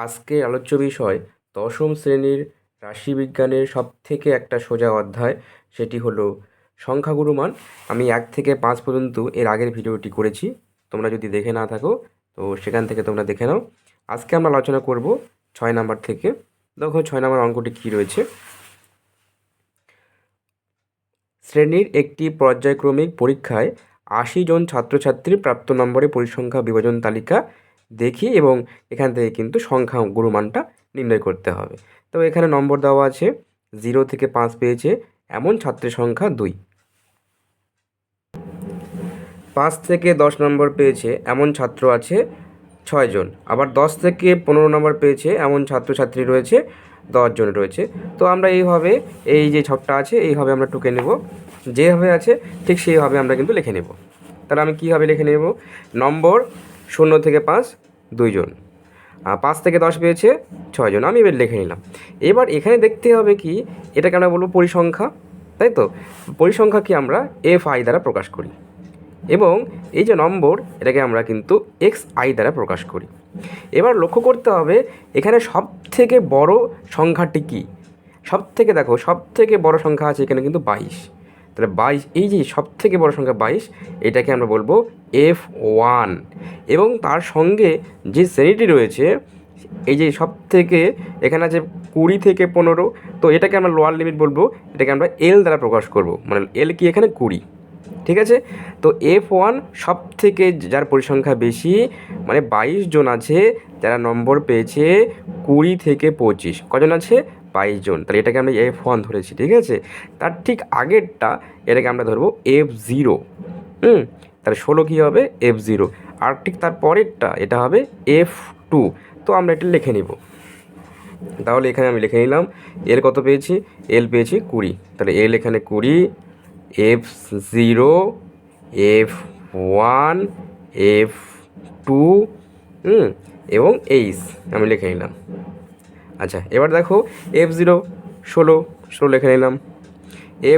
আজকের আলোচ্য বিষয় দশম শ্রেণীর রাশিবিজ্ঞানের সবথেকে একটা সোজা অধ্যায়, সেটি হলো সংখ্যাগুরুমান। আমি 1 থেকে 5 পর্যন্ত এর আগের ভিডিওটি করেছি, তোমরা যদি দেখে না থাকো তো সেখান থেকে তোমরা দেখে নাও। আজকে আমরা আলোচনা করব 6 নাম্বার থেকে। দেখো 6 নাম্বার অঙ্কটি কী রয়েছে। শ্রেণীর একটি পর্যায়ক্রমিক পরীক্ষায় 80 জন ছাত্রছাত্রীর প্রাপ্ত নম্বরের পরিসংখ্যা বিভাজন তালিকা দেখি এবং এখান থেকে কিন্তু সংখ্যা গুরুমানটা নির্ণয় করতে হবে। তো এখানে নম্বর দেওয়া আছে 0 থেকে 5 পেয়েছে এমন ছাত্রের সংখ্যা 2, 5 থেকে 10 নম্বর পেয়েছে এমন ছাত্র আছে 6 জন, আবার 10 থেকে 15 নম্বর পেয়েছে এমন ছাত্রছাত্রী রয়েছে 10 জন রয়েছে। তো আমরা এইভাবে এই যে ছকটা আছে এইভাবে আমরা টুকে নেব, যেভাবে আছে ঠিক সেইভাবে আমরা কিন্তু লিখে নেব। তাহলে আমি কীভাবে লিখে নেব, নম্বর 0 থেকে 5 2 জন, 5 থেকে 10 পেয়েছে 6 জন, আমি এবার লিখে নিলাম। এবার এখানে দেখতে হবে কি, এটাকে আমরা বলবো পরিসংখ্যা, তাই তো। পরিসংখ্যাকে আমরা FI দ্বারা প্রকাশ করি এবং এই যে নম্বর এটাকে আমরা কিন্তু XI দ্বারা প্রকাশ করি। এবার লক্ষ্য করতে হবে এখানে সব থেকে বড় সংখ্যাটি কী। সব থেকে দেখো সব থেকে বড় সংখ্যা আছে এখানে কিন্তু 22। তাহলে 22, এই যে সব থেকে বড় সংখ্যা 22, এটাকে আমরা বলবো F1। এবং তার সঙ্গে যে শ্রেণীটি রয়েছে এই যে সব থেকে এখানে আছে 20 থেকে 15, তো এটাকে আমরা লোয়ার লিমিট বলবো, এটাকে আমরা L দ্বারা প্রকাশ করব, মানে L কি এখানে 20। ঠিক আছে, তো F1 সব থেকে যার পরিসংখ্যা বেশি, মানে 22 জন আছে যারা নম্বর পেয়েছে 20 থেকে 25। কজন আছে? 22 জন। তাহলে এটাকে আমরা F1 ধরেছি, ঠিক আছে। তার ঠিক আগেরটা এটাকে আমরা ধরবো F0। তাহলে 16 কী হবে? F0। আর ঠিক তার পরেরটা এটা হবে F2। তো আমরা এটা লিখে নিব। তাহলে এখানে আমি লিখে নিলাম এল কত পেয়েছি, এল পেয়েছি 20। তাহলে এল এখানে 20, F0, F1, F2 এবং H আমি লিখে নিলাম। আচ্ছা, এবার দেখো F0 16 লিখে নিলাম,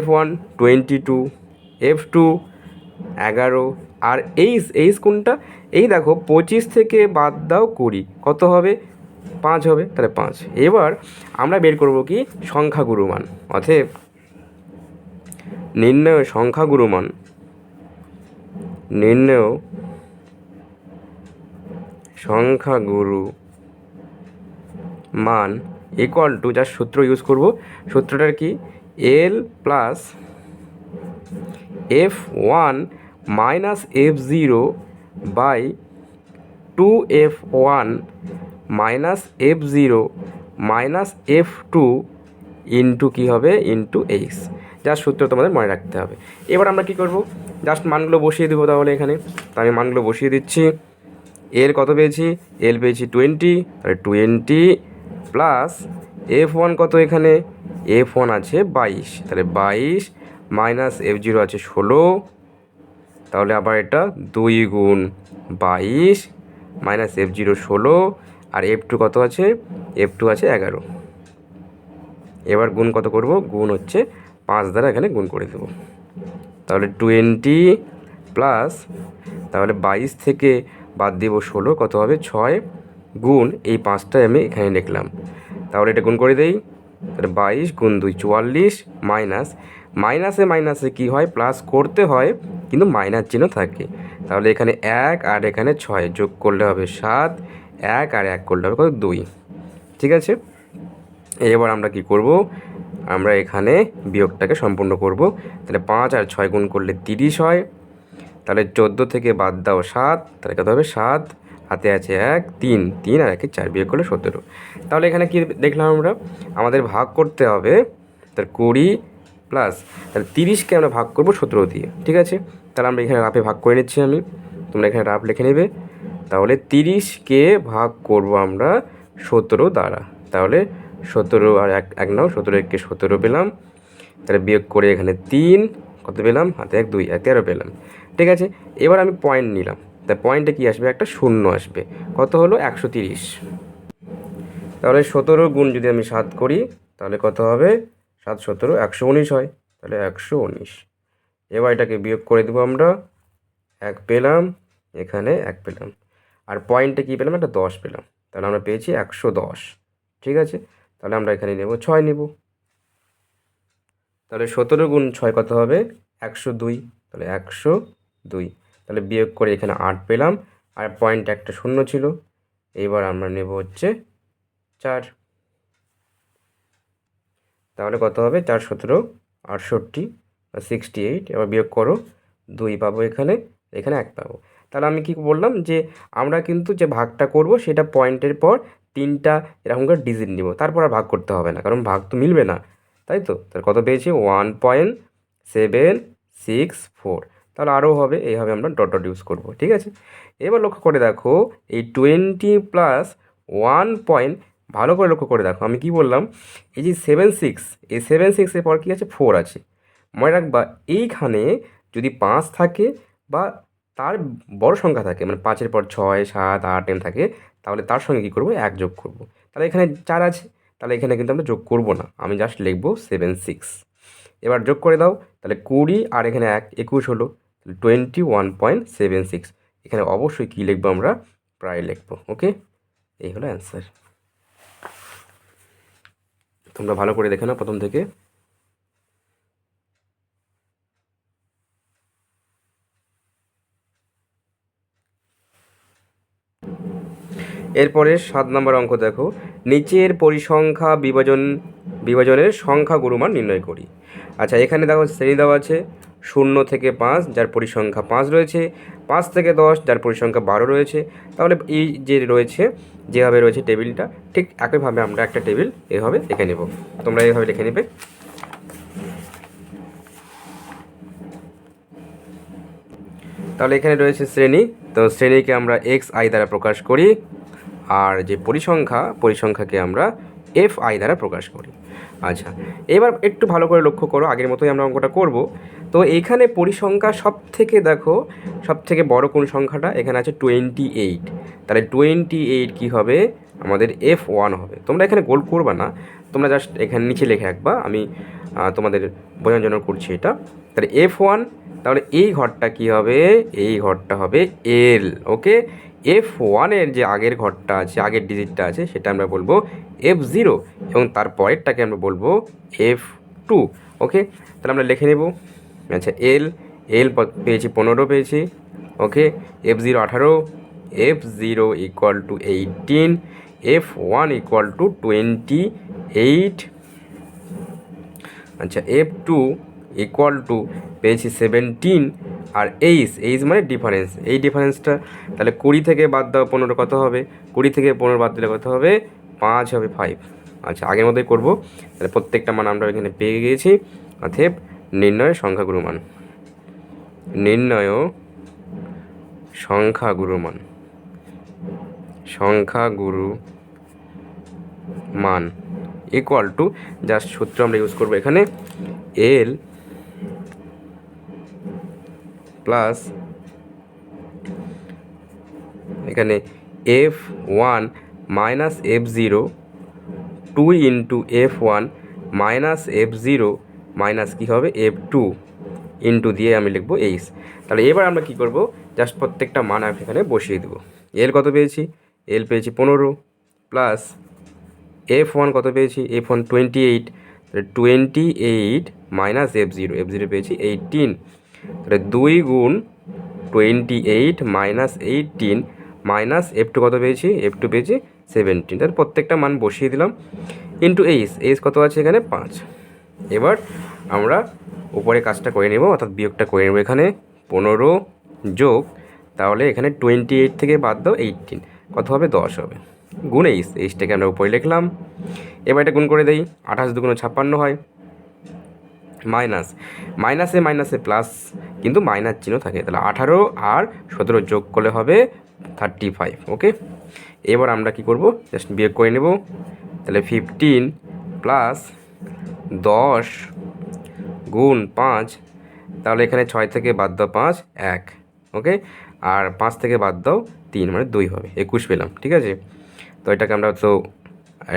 F1 22, F2 11, আর H কোনটা? এই দেখো 25 থেকে বাদ দাও 20, কত হবে? 5 হবে, তাহলে 5। এবার আমরা বের করব কি, সংখ্যাগুরুমান। অতএব নির্ণয় সংখ্যাগুরুমান, নির্ণয় সংখ্যাগুরু মান ইকুয়াল টু, যার সূত্র ইউজ করব, সূত্রটার কি, L plus F1 minus F0 by 2F1 minus F0 minus F2 into কী হবে, ইন্টু H, যার সূত্র তোমাদের মনে রাখতে হবে। এবার আমরা কী করব, জাস্ট মানগুলো বসিয়ে দেবো। তাহলে এখানে তো আমি মানগুলো বসিয়ে দিচ্ছি। এর কত পেয়েছি, এল পেয়েছি 20, তাহলে 20 প্লাস F1 কত, এখানে F1 আছে 22, তাহলে 22 মাইনাস F0 আছে 16, তাহলে আবার এটা 2 গুণ 22 মাইনাস F0 16, আর F2 কত আছে, F2 আছে 11। এবার গুণ কত করব, গুণ হচ্ছে 5 দ্বারা এখানে গুণ করে দেব। তাহলে 20 প্লাস, তাহলে 22 থেকে বাদ দেব 16, কত হবে 6, গুণ এই 5টাই আমি এখানে লিখলাম। তাহলে এটা গুণ করে দেই, তাহলে 22 গুণ 2 44, মাইনাস মাইনাসে মাইনাসে কী হয়, প্লাস করতে হয় কিন্তু মাইনাস চিহ্ন থাকে। তাহলে এখানে 1 আর এখানে 6 যোগ করলে হবে 7, 1 আর 1 করলে হবে কত, 2। ঠিক আছে, এবার আমরা কি করব, আমরা এখানে বিয়োগটাকে সম্পূর্ণ করব। তাহলে 5 আর 6 গুণ করলে 30 হয়, তাহলে 14 থেকে বাদ দাও 7, তাহলে কত হবে 7, হাতে আছে 1, 3, 3 আর 1 4, বিয়োগ করলে 17। তাহলে এখানে কি দেখলাম আমরা, আমাদের ভাগ করতে হবে, তাহলে 20 প্লাস, তাহলে 30কে আমরা ভাগ করব 17 দিয়ে। ঠিক আছে, তাহলে আমরা এখানে রাফে ভাগ করে নিচ্ছি আমি, তোমরা এখানে রাফ লিখে নেবে। তাহলে 30কে ভাগ করব আমরা 17 দ্বারা, তাহলে 17 আর 1 নাও, 17 1 17 পেলাম। তাহলে বিয়োগ করে এখানে 3, কত পেলাম, হাতে 1 2, 13 পেলাম। ঠিক আছে, এবার আমি পয়েন্ট নিলাম, তাই পয়েন্টে কি আসবে, একটা শূন্য আসবে, কত হলো 130। তাহলে 17 গুণ যদি আমি 7 করি তাহলে কত হবে, 7 17 119 হয়, তাহলে 119। এবার এটাকে বিয়োগ করে দেবো আমরা, 1 পেলাম, এখানে 1 পেলাম, আর পয়েন্টে কী পেলাম, একটা 10 পেলাম। তাহলে আমরা পেয়েছি 110। ঠিক আছে, তাহলে আমরা এখানে নেব 6 নেব। তাহলে 17 গুণ 6 কত হবে? 102। তাহলে 102। তাহলে বিয়োগ করে এখানে 8 পেলাম, আর পয়েন্ট একটা শূন্য ছিল। এবার আমরা নেব হচ্ছে 4। তাহলে কত হবে? 4 17 68, 68। এবার বিয়োগ করো, 2 পাবো এখানে, এখানে 1 পাবো। তাহলে আমি কি বললাম যে আমরা কিন্তু যে ভাগটা করব সেটা পয়েন্টের পর 3টা এরকম করে ডিজিট নিব, তারপর আর ভাগ করতে হবে না, কারণ ভাগ তো মিলবে না, তাই তো। তাহলে কত পেয়েছি? 1.764। তাহলে আরও হবে, এইভাবে আমরা ডট ডট ইউজ করবো। ঠিক আছে, এবার লক্ষ্য করে দেখো এই 20 প্লাস 1. ভালো করে লক্ষ্য করে দেখো, আমি কি বললাম? এই যে 76, এই 76-এর পর কী আছে? 4 আছে। মনে রাখবা এইখানে যদি 5 থাকে বা তার বড় সংখ্যা থাকে, মানে 5-এর পর 6 7 8 10 থাকে, তাহলে তার সঙ্গে কী করবো? 1 যোগ করব। তাহলে এখানে 4 আছে, তাহলে এখানে কিন্তু আমরা যোগ করব না, আমি জাস্ট লিখবো 76। এবার যোগ করে দাও, তাহলে 20 আর এখানে 1 21 হলো, তাহলে 21.76। এখানে অবশ্যই কী লিখবো? আমরা প্রায় লিখবো। ওকে, এই হলো অ্যান্সার। তোমরা ভালো করে দেখে নাও প্রথম থেকে। এরপরে 7 নম্বর অঙ্ক দেখো, নিচের পরিসংখ্যা বিভাজনের সংখ্যা গুরুমান নির্ণয় করি। আচ্ছা, এখানে দেখো শ্রেণী দেওয়া আছে 0 থেকে 5, যার পরিসংখ্যা 5 রয়েছে, 5 থেকে 10, যার পরিসংখ্যা 12 রয়েছে। তাহলে এই যে রয়েছে, যেভাবে রয়েছে টেবিলটা, ঠিক একইভাবে আমরা একটা টেবিল এভাবে লিখে নেব। তোমরা এইভাবে লিখে নেবে। তাহলে এখানে রয়েছে শ্রেণী, তো শ্রেণীকে আমরা xi দ্বারা প্রকাশ করি, আর যে পরিসংখ্যাকে আমরা fi দ্বারা প্রকাশ করি। আচ্ছা, এবার একটু ভালো করে লক্ষ্য করো, আগের মতোই আমরা অঙ্কটা করব। তো এইখানে পরিসংখ্যা সব থেকে বড় কোন সংখ্যাটা? এখানে আছে 28। তাহলে 28 কী হবে? আমাদের f1 হবে। তোমরা এখানে গোল করবা না, তোমরা জাস্ট এখানে নিচে লিখে রাখবা, আমি তোমাদের বোঝানোর জন্য করছি এটা। তাহলে f1, তাহলে এই ঘরটা কি হবে? এই ঘরটা হবে এল। ওকে, f1-এর যে আগের ঘরটা আছে, আগের ডিজিটটা আছে, সেটা আমরা বলবো f0, এবং তার পরেরটাকে আমরা বলবো f2। ওকে, তাহলে আমরা লিখে নেব। আচ্ছা, এল পেয়েছি 15 পেয়েছি। ওকে, f0 18, f0 equal to 18, f1 equal to 28। আচ্ছা, f2 ইকুয়াল টু পেয়েছি 17, আর এইচ মানে ডিফারেন্স, এই ডিফারেন্সটা তাহলে 20 থেকে বাদ দাও 15 কত হবে? 20 থেকে 15 বাদ দিলে কত হবে? 5 হবে, 5। আচ্ছা, আগের মতোই করবো। তাহলে প্রত্যেকটা মান আমরা এখানে পেয়ে গিয়েছি। অতএব নির্ণয় সংখ্যাগুরু মান, নির্ণয় সংখ্যাগুরু মান ইকুয়াল টু, জাস্ট সূত্র আমরা ইউজ করবো এখানে, এল প্লাস এখানে f1 minus f0, 2 into f1 minus f0 minus কী হবে? f2 ইন্টু দিয়ে আমি লিখবো এইচ। তাহলে এবার আমরা কী করবো? জাস্ট প্রত্যেকটা মান এখানে বসিয়ে দেবো। এল কত পেয়েছি? এল পেয়েছি 15, প্লাস f1 কত পেয়েছি? f1 28, তাহলে 28 মাইনাস f0 পেয়েছি 18। তাহলে 2 গুণ 28 মাইনাস 18 মাইনাস f2 কত পেয়েছি? f2 পেয়েছি 17। তাহলে প্রত্যেকটা মান বসিয়ে দিলাম, ইন্টু এইচ কত আছে এখানে? 5। এবার আমরা উপরে কাজটা করে নেব, অর্থাৎ বিয়োগটা করে নেব। এখানে 15 যোগ, তাহলে এখানে 28 থেকে বাদ দাও 18, কত হবে? 10 হবে, গুণ এইচটাকে আমরা উপরে লিখলাম। এবার এটা গুণ করে দেই, 28 দুগুণ 56 হয়, মাইনাসে প্লাস, কিন্তু মাইনাস চিহ্ন থাকে। তাহলে 18 আর 17 যোগ করলে হবে 35। ওকে, এবার আমরা কি করব? জাস্ট বিয়োগ করে নেব। তাহলে 15 প্লাস 10 গুণ 5, তাহলে এখানে 6 থেকে বাদ দাও 5, 1। ওকে, আর 5 থেকে বাদ দাও 3, মানে 2 হবে, 21 পেলাম। ঠিক আছে, তো এটাকে আমরা তো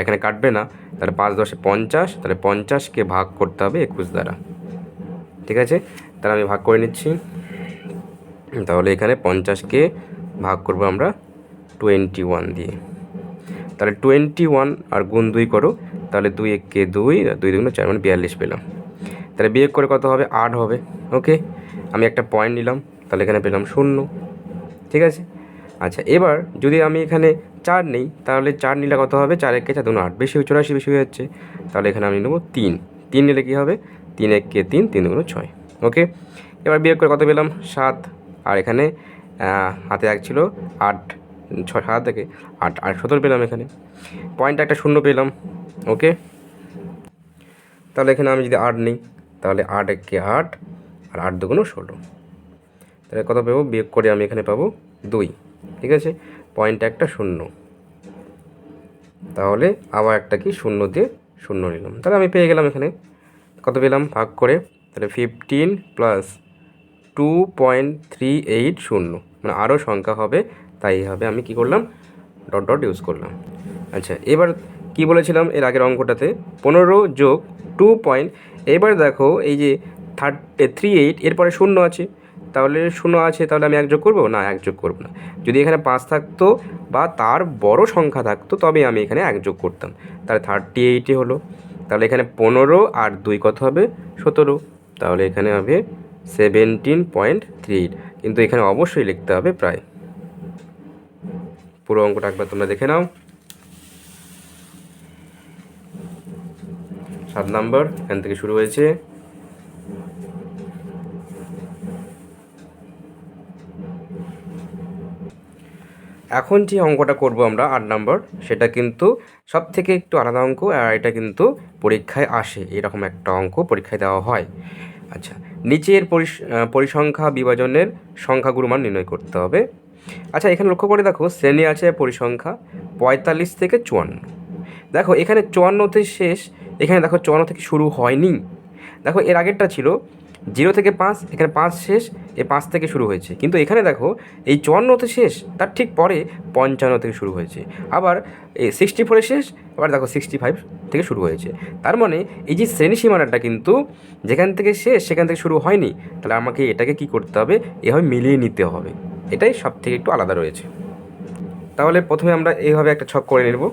এখানে কাটবে না, তাহলে 5 10 50, তাহলে 50-কে ভাগ করতে হবে 21 দ্বারা। ঠিক আছে, তাহলে আমি ভাগ করে নিচ্ছি। তাহলে এখানে 50-কে ভাগ করব আমরা 21 দিয়ে। তাহলে 21 আর গুণ 2 করো, তাহলে 2 একে 2 আর 2 দুগুণ 4 মানে 42 পেলাম। তাহলে বিয়োগ করে কত হবে? 8 হবে। ওকে, আমি একটা পয়েন্ট নিলাম, তাহলে এখানে পেলাম 0। ঠিক আছে। আচ্ছা, এবার যদি আমি এখানে 4 নিই, তাহলে 4 নিলে কত হবে? 4 একে 4 দুগুণ 8, বেশি 84 বেশি হয়ে যাচ্ছে। তাহলে এখানে আমি নেবো 3। 3 নিলে কী হবে? 3 একে 3 3 দুগুণ 6। ওকে, এবার বিয়োগ করে কত পেলাম? 7। আর এখানে হাতে 1 ছিল, 8 6 7 থেকে 8 8 17 পেলাম। এখানে পয়েন্টে একটা 0 পেলাম। ওকে, তাহলে এখানে আমি যদি 8 নিই, তাহলে 8 একে 8 আর 8 দুগুণ 16। তাহলে কত পাবো? বিয়োগ করে আমি এখানে পাবো 2। ঠিক আছে, পয়েন্টে একটা 0, তাহলে আবার একটা কি 0 দিয়ে 0 নিলাম। তাহলে আমি পেয়ে গেলাম এখানে কত পেলাম ভাগ করে। তাহলে 15 প্লাস 2.380, মানে আরও সংখ্যা হবে, তাই হবে আমি কি করলাম? ডট ডট ইউজ করলাম। আচ্ছা, এবার কি বলেছিলাম এর আগের অঙ্কটাতে? 15 যোগ 2. এবার দেখো এই যে 38 এরপরে 0 আছে, তাহলে 0 আছে, তাহলে আমি 1 যোগ করবো না? 1 যোগ করবো না। যদি এখানে 5 থাকতো বা তার বড় সংখ্যা থাকতো তবে আমি এখানে 1 যোগ করতাম। তাহলে 38 হলো। তাহলে এখানে 15 আর 2 কত হবে? 17। তাহলে এখানে হবে 17.38, কিন্তু এখানে অবশ্যই লিখতে হবে প্রায়। পুরো অঙ্কটা একবার তোমরা দেখে নাও। 7 নম্বর এখান থেকে শুরু হয়েছে। এখন যে অঙ্কটা করব আমরা 8 নম্বর, সেটা কিন্তু সব থেকে একটু আলাদা অঙ্ক, আর এটা কিন্তু পরীক্ষায় আসে, এরকম একটা অঙ্ক পরীক্ষায় দেওয়া হয়। আচ্ছা, নিচের পরিসংখ্যা বিভাজনের সংখ্যাগুরু মান নির্ণয় করতে হবে। আচ্ছা, এখানে লক্ষ্য করে দেখো, শ্রেণী আছে পরিসংখ্যা 45 থেকে 54। দেখো এখানে 54তে শেষ, এখানে দেখো 54 থেকে শুরু হয়নি। দেখো এর আগেরটা ছিল 0 থেকে 5, এখানে 5 শেষ, এ 5 থেকে শুরু হয়েছে। কিন্তু এখানে দেখো এই 54তে শেষ, তার ঠিক পরে 55 থেকে শুরু হয়েছে। আবার এই 64 শেষ, আবার দেখো 65 থেকে শুরু হয়েছে। তার মানে এই যে শ্রেণী সীমানাটা কিন্তু যেখান থেকে শেষ সেখান থেকে শুরু হয়নি। তাহলে আমাকে এটাকে কি করতে হবে? এভাবে মিলিয়ে নিতে হবে। এটাই সব থেকে একটু আলাদা রয়েছে। তাহলে প্রথমে আমরা এইভাবে একটা ছক করে নেব,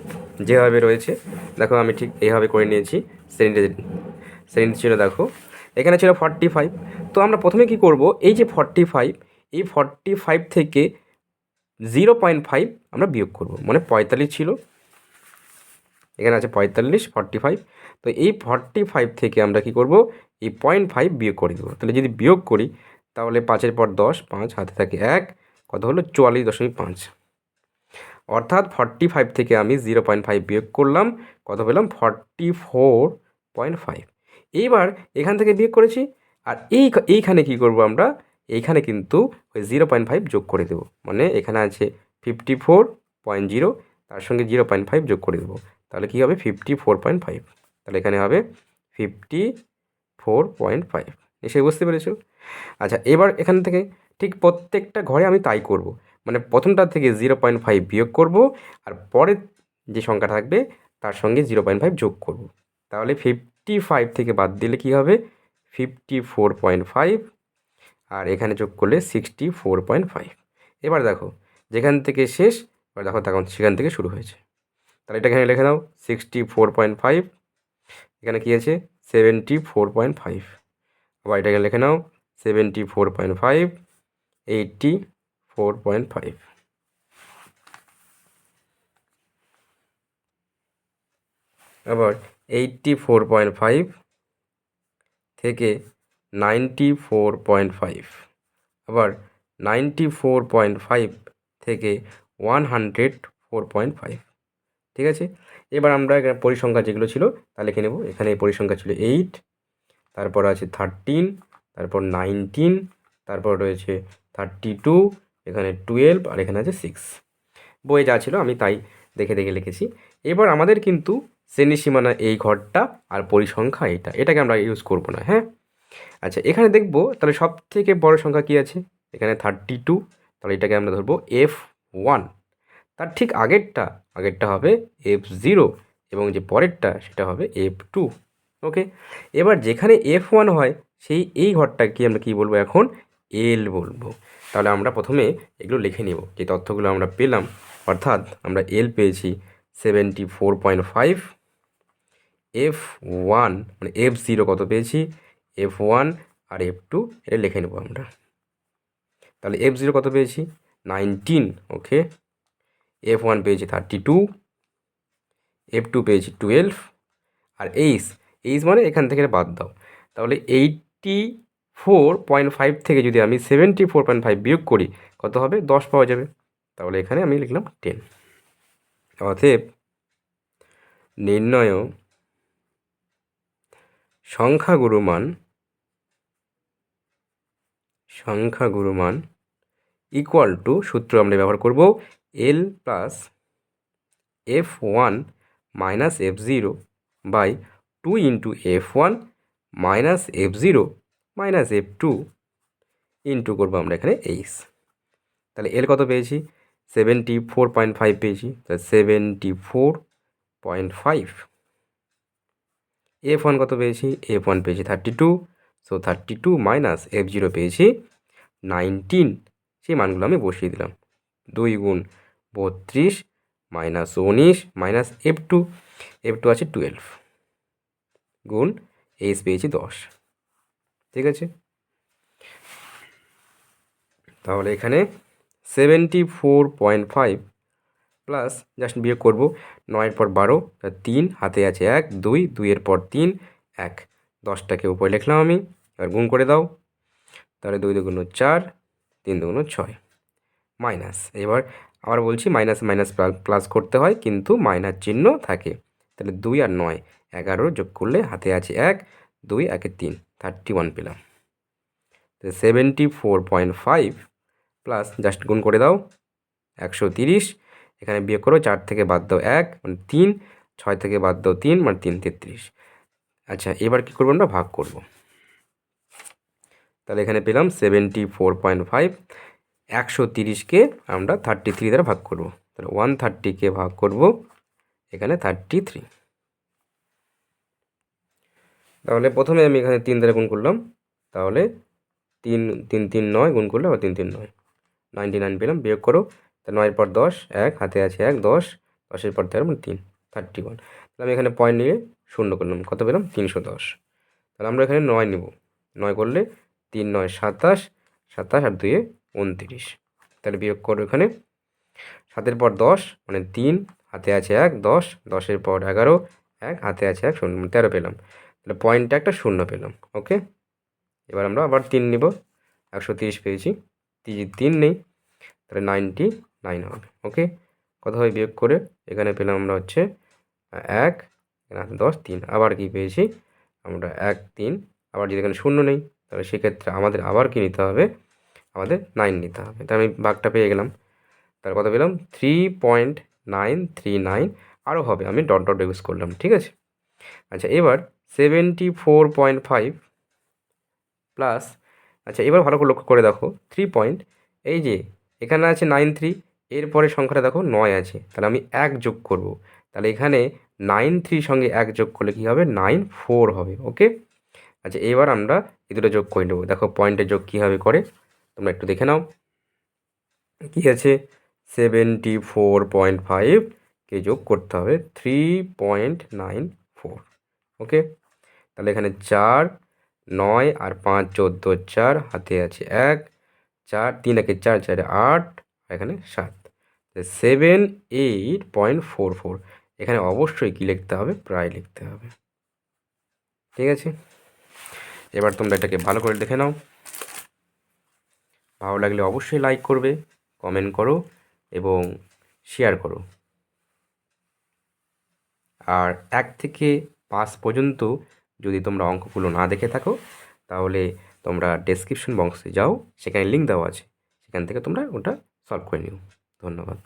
যেভাবে রয়েছে। দেখো আমি ঠিক এইভাবে করে নিয়েছি। শ্রেণীটা ছিল, দেখো এখানে ছিল 45। তো আমরা প্রথমে কি করব? এই যে 45, এই 45 থেকে 0.5 আমরা বিয়োগ করব, মানে 45 ছিল, এখানে আছে 45, 45। তো এই 45 থেকে আমরা কি করব? এই 0.5 বিয়োগ করে দেবো। তাহলে যদি বিয়োগ করি, তাহলে 5-এর পর 10, 5 হাতে থাকে 1, কত হলো? 44.5। অর্থাৎ 45 থেকে আমি 0.5 বিয়োগ করলাম, কত পেলাম? 44.5। এইবার এখান থেকে বিয়োগ করেছি, আর এইখানে কি করব আমরা? এইখানে কিন্তু ওই 0.5 যোগ করে দেবো, মানে এখানে আছে 54.0, তার সঙ্গে 0.5 যোগ করে দেবো। তাহলে কী হবে? 54.5। তাহলে এখানে হবে 54.5। নিশ্চয়ই বুঝতে পেরেছো? আচ্ছা, এবার এখান থেকে ঠিক প্রত্যেকটা ঘরে আমি তাই করব, মানে প্রথমটা থেকে 0.5 বিয়োগ করব, আর পরের যে সংখ্যা থাকবে তার সঙ্গে 0.5 যোগ করব। তাহলে 55 থেকে বাদ দিলে কি হবে? 54.5, আর এখানে যোগ করলে 64.5। এবার দেখো যেখান থেকে শেষ, এবার দেখো তখন সেখান থেকে শুরু হয়েছে। তাহলে এটা এখানে লিখে দাও 64.5, এখানে কী আছে? 74.5। আবার এটা এখানে লিখে নাও 74.5, 84.5। আবার 84.5 থেকে 94.5, আবার 94.5 থেকে 104.5। ঠিক আছে, এবার আমরা পরিসংখ্যা যেগুলো ছিল তা লিখে নেব। এখানে পরিসংখ্যা ছিল 8, তারপর আছে 13, তারপর 19, তারপর রয়েছে 32, এখানে 12, আর এখানে আছে 6। বইয়ে যা ছিল আমি তাই দেখে দেখে লিখেছি। এবার আমাদের কিন্তু শ্রেণী সীমানা এই ঘরটা, আর পরিসংখ্যা এটাকে আমরা ইউজ করব না। হ্যাঁ, আচ্ছা, এখানে দেখব তাহলে সব থেকে বড় সংখ্যা কী আছে? এখানে 32, তাহলে এটাকে আমরা ধরবো F1। তার ঠিক আগেরটা হবে F0, এবং যে পরেরটা সেটা হবে F2। ওকে, এবার যেখানে F1 হয় এই ঘরটাকে আমরা কী বলবো? এখন L বলবো। তাহলে আমরা প্রথমে এগুলো লিখে নিব, যে তথ্যগুলো আমরা পেলাম। অর্থাৎ আমরা L পেয়েছি 74.5, F1 মানে F0 কত পেয়েছি, F1 আর F2 এটা লিখে নেব আমরা। তাহলে F0 কত পেয়েছি 19, ওকে। F1 পেয়েছি 32, F2 পেয়েছি 12, আর এইচ মানে এখান থেকে বাদ দাও। তাহলে 84.5 থেকে যদি আমি 74.5 বিয়োগ করি কত হবে, 10 পাওয়া যাবে। তাহলে এখানে আমি লিখলাম 10। অতএব নির্ণয় সংখ্যাগুরু মান ইকুয়াল টু, সূত্র আমরা ব্যবহার করব L plus F1 minus F0 by 2 into F1 minus F0 minus F2 into করবো আমরা এখানে এইচ। তাহলে এল কত পেয়েছি 74.5 পেয়েছি, তাহলে 74.5। F1 কত পেয়েছি, F1 পেয়েছি 32, সো 32 মাইনাস F0 পেয়েছি 19। সেই মানগুলো আমি বসিয়ে দিলাম। 2 গুণ 32 মাইনাস 19 মাইনাস F2 আছে 12 গুণ এইচ পেয়েছি 10। ঠিক আছে, তাহলে এখানে 74.5 প্লাস জাস্ট বিয়োগ করবো 9 পর 12, 3 হাতে আছে 1, 2, 2 পর 3, 1, 10টাকে উপরে লিখলাম আমি। এবার গুণ করে দাও, তাহলে 2 দুগুণ 4, 3 দুগুণ 6 মাইনাস। এবার আবার বলছি মাইনাস মাইনাস প্লাস করতে হয়, কিন্তু মাইনাস চিহ্ন থাকে। তাহলে 2 আর 9 11 যোগ করলে হাতে আছে 1, 2, 1 3, 31 পেলাম। তো 74.5 প্লাস জাস্ট গুণ করে দাও 130, এখানে বিয়োগ করো 4 থেকে বাদ দাও 1 মানে 3, 6 থেকে বাদ দাও 3 মানে 3 33। আচ্ছা, এবার কী করবো আমরা, ভাগ করব। তাহলে এখানে পেলাম 74.5, 130কে আমরা 33 দ্বারা ভাগ করব। তাহলে 130কে ভাগ করব এখানে 33। তাহলে প্রথমে আমি এখানে 3 দ্বারা গুণ করলাম, তাহলে 3 3 3 9 গুণ করলে আবার 3 3 9, 99 পেলাম। বিয়োগ করো, তা 9 পর 10, 1 হাতে আছে 1, 10, 10 পর 13 মানে 3, 31। তাহলে আমি এখানে পয়েন্ট নিয়ে শূন্য করলাম, কত পেলাম 310। তাহলে আমরা এখানে 9 নেব, 9 করলে 3 9 27, 27 আর 2 29। তাহলে বিয়োগ করো এখানে 7 পর 10 মানে 3 হাতে আছে 1, 10, 10 পর 11, 1 হাতে আছে 1, 0 মানে 13 পেলাম। তাহলে পয়েন্টটা একটা শূন্য পেলাম, ওকে। এবার আমরা আবার 3 নিব, 130 পেয়েছি, 3 নেই, তাহলে 99 হবে, ওকে। কত হয় বিয়োগ করে এখানে পেলাম আমরা হচ্ছে 1, 10, 3, আবার কি পেয়েছি আমরা 1 3, আবার যদি এখানে শূন্য নেই তাহলে সেক্ষেত্রে আমাদের আবার কি নিতে হবে, আমাদের 9 নিতে হবে। তাই আমি ভাগটা পেয়ে গেলাম। তার কত পেলাম 3.939, আরও হবে, আমি ডট ডট ইউজ করলাম, ঠিক আছে। আচ্ছা, এবার 74.5 প্লাস, আচ্ছা এবার ভালো করে লক্ষ্য করে দেখো 3 পয়েন্ট, এই যে এখানে আছে 93, এরপরে সংখ্যাটা দেখো 9 আছে, তাহলে আমি 1 যোগ করব। তাহলে এখানে 93 সঙ্গে 1 যোগ করলে কী হবে, 94 হবে, ওকে। আচ্ছা, এবার আমরা এই দুটো যোগ করে নেবো। দেখো পয়েন্টের যোগ কীভাবে করে তোমরা একটু দেখে নাও। কী আছে 74.5কে যোগ করতে হবে 3.94, ওকে। তাহলে এখানে 4, 9 আর 5 14, 4 হাতে আছে 1, 4 3 1 4 4 8, এখানে 7, 78.44। এখানে অবশ্যই কী লিখতে হবে, প্রায় লিখতে হবে, ঠিক আছে। এবার তোমরা এটাকে ভালো করে দেখে নাও। ভালো লাগলে অবশ্যই লাইক করবে, কমেন্ট করো এবং শেয়ার করো। আর 1 থেকে 5 পর্যন্ত যদি তোমরা অঙ্কগুলো না দেখে থাকো তাহলে তোমরা ডেসক্রিপশন বক্সে যাও, সেখানে লিঙ্ক দেওয়া আছে, সেখান থেকে তোমরা ওটা সলভ করে নিও। ধন্যবাদ।